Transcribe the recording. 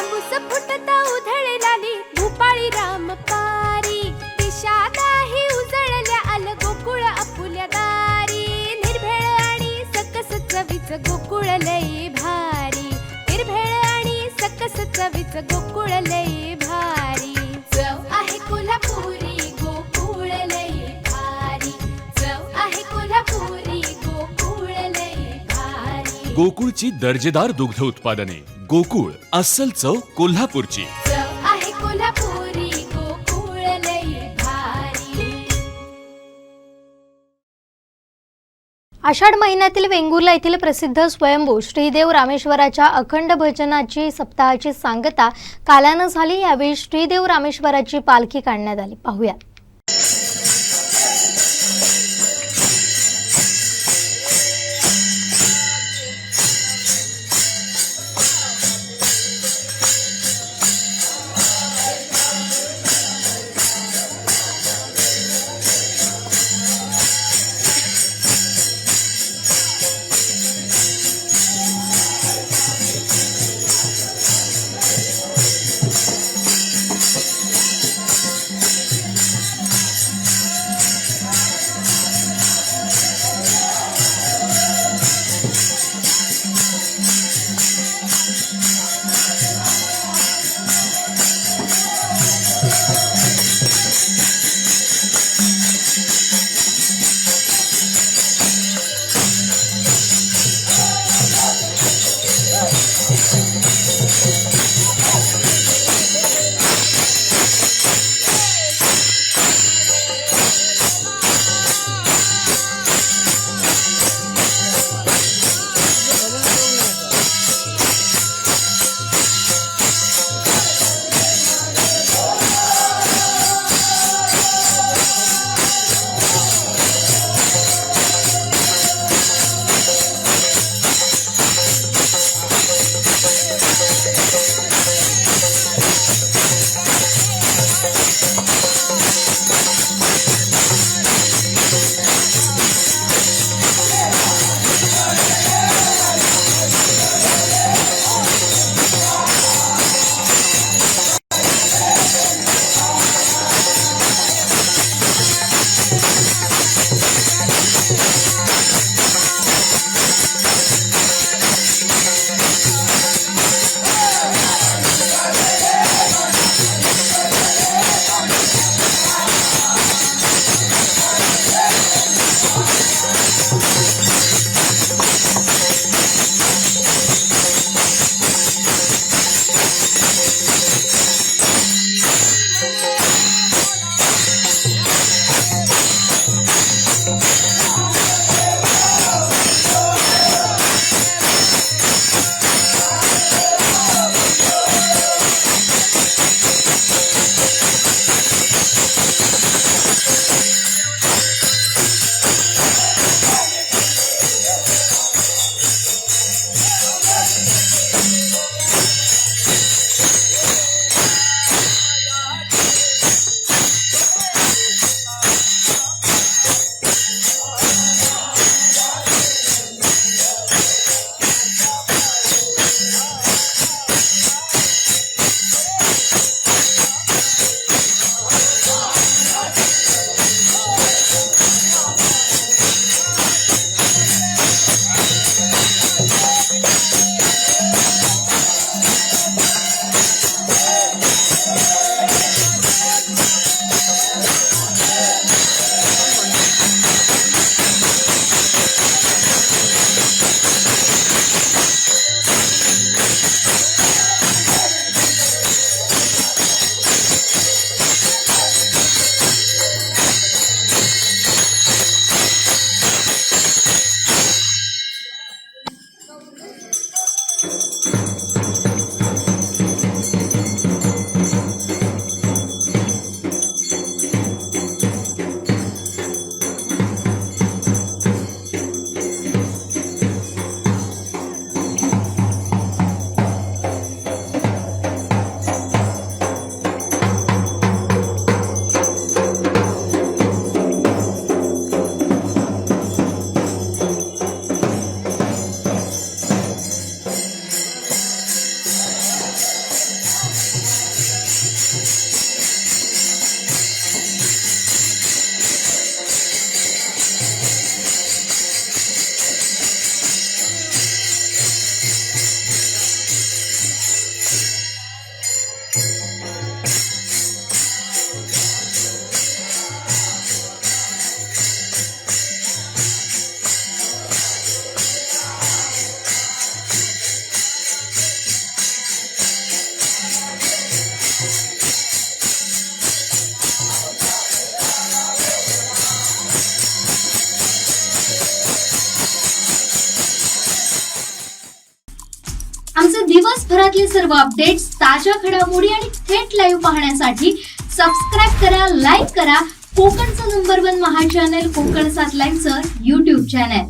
तांबूस फुटता उधळलाली भूपाळी रामपारी दिशा नाही उजळल्या आल गोकुळ आपुल्या दारी निर्भेळ आणि सकस चवीच गोकुळ लई भारी निर्भेळ आणि सकस चवीच गोकुळ लई भारी चव आहे कोल्हापुरी गोकुळ लई भारी चव आहे कोल्हापुरी गोकुळ लई भारी गोकुळची दर्जेदार दुग्ध उत्पादने गोकुळ अस्सल चव कोल्हापूरची चव आहे कोल्हापुरी गोकुळ लई भारी। आषाढ महिन्यातील वेंगुर्ला येथील प्रसिद्ध स्वयंभू श्रीदेव रामेश्वराच्या अखंड भजनाची सप्ताहाची सांगता काल्यानं झाली। यावेळी श्रीदेव रामेश्वराची पालखी काढण्यात आली। पाहूया। आमचे दिवसभरातले सर्व अपडेट्स, ताज्या घडामोडी आणि थेट लाईव्ह पाहण्यासाठी सबस्क्राईब करा, लाईक करा कोकणचं नंबर 1 महा चॅनल कोकणसाद लाईव्हचं YouTube चॅनल.